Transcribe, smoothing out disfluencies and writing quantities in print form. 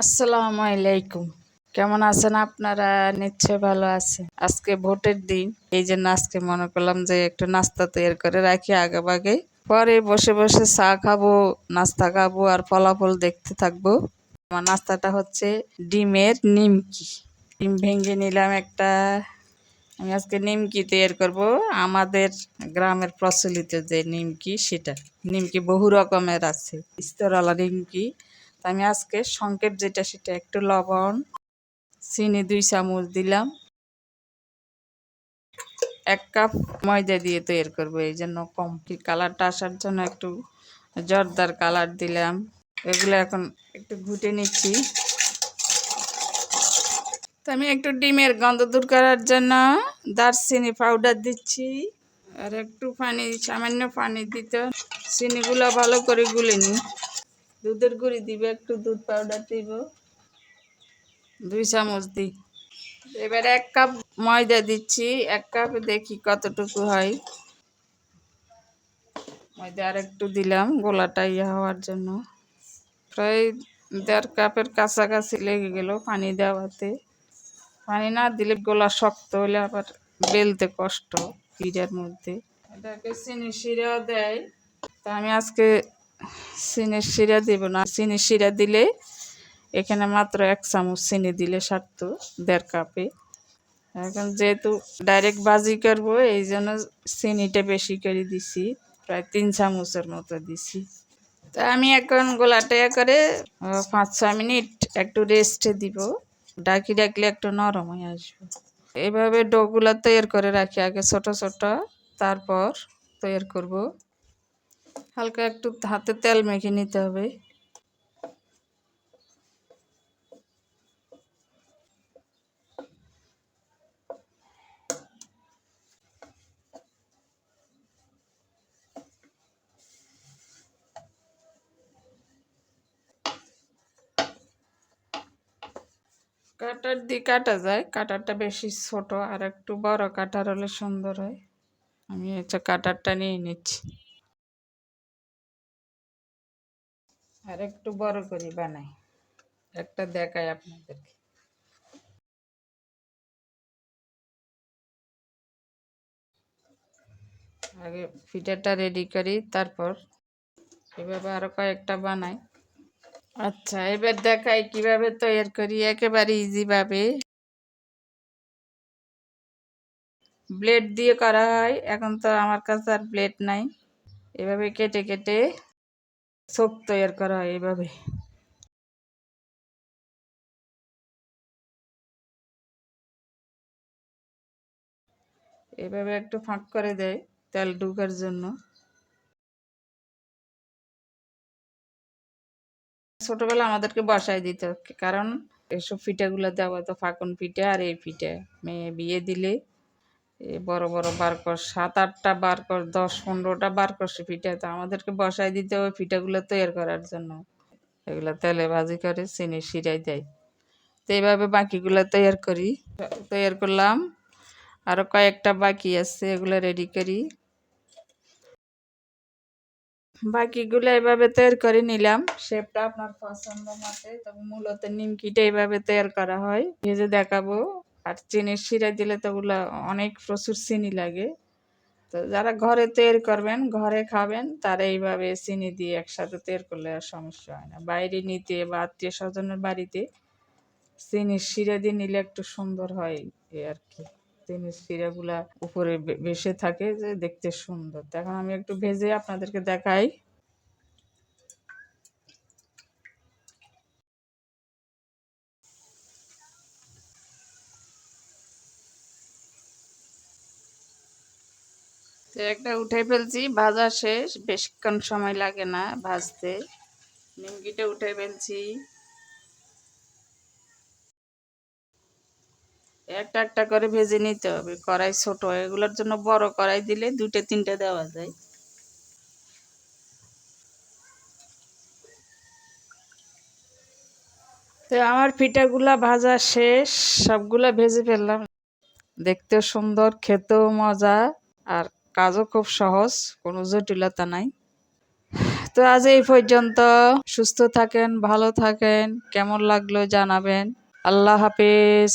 আসসালামু আলাইকুম। কেমন আছেন আপনারা? নিশ্চয় ভালো আছেন। আজকে ভোটের দিন, এই জন্য আজকে মনে করলাম যে একটু নাস্তা তৈরি করে রাখি আগে ভাগে, পরে বসে বসে চা খাবো, নাস্তা খাবো আর ফলাফল দেখতে থাকবো। আমার নাস্তাটা হচ্ছে ডিমের নিমকি। ডিম ভেঙে নিলাম একটা। আমি আজকে নিমকি তৈরি করব, আমাদের গ্রামের প্রচলিত যে নিমকি সেটা। নিমকি বহু রকমের আছে, স্তরওয়ালা নিমকি। আমি আজকে সংকেত যেটা সেটা একটু লবণ, চিনি 2 চামচ দিলাম, 1 কাপ ময়দা দিয়ে তৈরি করবো, এই জন্য কম। কালারটা আসার জন্য একটু জর্দার কালার দিলাম। এগুলো এখন একটু ঘুটে নিচ্ছি। তো আমি একটু ডিমের গন্ধ দূর করার জন্য দারচিনি পাউডার দিচ্ছি, আর একটু পানি, সামান্য পানি দিতে। চিনিগুলো ভালো করে গুলে নিই। দুধের গুঁড়ি দিবে, একটু দুধ পাউডার দিব, 2 চামচ দিই। এবার 1 কাপ ময়দা দিচ্ছি, 1 কাপে দেখি কতটুকু হয়। ময়দা আর একটু দিলাম গোলাটা হওয়ার জন্য। প্রায় 1.5 কাপের কাছাকাছি লেগে গেল পানি দেওয়াতে। পানি না দিলে গোলা শক্ত হলে আবার বেলতে কষ্ট পিঠার মধ্যে। এটাকে চিনি শিরা দেয়, তা আমি আজকে চিনির শিরা দেব না। চিনির শিরা দিলে এখানে মাত্র 1 চামচ চিনি দিলে সারত 1.5 কাপে। এখন যেহেতু ডাইরেক্ট ভাজি করবো, এই জন্য চিনিটা বেশি করে দিছি, প্রায় 3 চামচের মতো দিছি। তা আমি এখন গোলাটা করে 5-6 মিনিট একটু রেস্টে দিব। ডাকি রাখলে একটু নরম হয়ে আসবে। এভাবে ডোগুলা তৈরি করে রাখি আগে ছোট ছোট, তারপর তৈরি করব। হালকা একটু হাতে তেল মেখে নিতে হবে। কাটার দিয়ে কাটা যায়, কাটারটা বেশি ছোট, আর একটু বড় কাটার হলে সুন্দর হয়। আমি হচ্ছে কাটারটা নিয়ে নিচ্ছি, আর একটু বড় করে বানাই, একটা দেখাই আপনাদেরকে। আগে পিঠাটা রেডি করি, তারপর এভাবে আরো কয়েকটা বানাই। আচ্ছা, এবার দেখাই কিভাবে তৈরি করি, একেবারে ইজি ভাবে। ব্লেড দিয়ে করা হয়, এখন তো আমার কাছে আর ব্লেড নাই। এভাবে কেটে কেটে চোখ তৈরি করা হয় এভাবে। এভাবে একটু ফাঁক করে দেয় তেল ঢুকার জন্য। ছোটবেলা আমাদেরকে বসায় দিত, কারণ এসব পিঠাগুলো দেওয়া তো ফাঁকন পিঠা আর এই পিঠা। মেয়ে বিয়ে দিলে বড় বড় বারকর, 7-8টা বারকর, 10-15টা বারকর পিঠা, তো আমাদেরকে বসায় দিতে ওই পিঠাগুলো তৈরি করার জন্য। এগুলো তেলে ভাজি করে চিনি শিরাই দেয়। তো এইভাবে বাকিগুলো তৈরি করি। তৈরি করলাম, আরো কয়েকটা বাকি আছে, এগুলো রেডি করি। বাকিগুলো এভাবে তৈরি করে নিলাম, শেপটা আপনার পছন্দ মতে। তবে মূলত নিমকিটা এইভাবে তৈরি করা হয়, ভেজে দেখাবো। আর চিনির শিরা দিলে তো ওগুলো অনেক প্রচুর চিনি লাগে। তো যারা ঘরে তৈরি করবেন, ঘরে খাবেন, তারা এইভাবে চিনি দিয়ে একসাথে তৈরি করলে আর সমস্যা হয় না। বাইরে নিতে বা আত্মীয় স্বজনের বাড়িতে চিনির শিরা দিয়ে নিলে একটু সুন্দর হয়, এই আর কি। চিনির শিরাগুলা উপরে ভেসে থাকে, যে দেখতে সুন্দর। এখন আমি একটু ভেজে আপনাদেরকে দেখাই। তো একটা উঠে ফেলছি, ভাজা শেষ, বেশিক্ষণ সময় লাগে না ভাজতে। নিমকিটা উঠে ফেলছি। একটা একটা করে ভেজে নিতে হবে, কড়াই ছোট, এগুলোর জন্য বড় কড়াই দিলে 2-3টে দেওয়া যায়। তো আমার পিঠাগুলা ভাজা শেষ, সবগুলা ভেজে ফেললাম। দেখতেও সুন্দর, খেতেও মজা, আর কাজও খুব সহজ, কোনো জটিলতা নাই। তো আজ এই পর্যন্ত। সুস্থ থাকেন, ভালো থাকেন, কেমন লাগলো জানাবেন। আল্লাহ হাফেজ।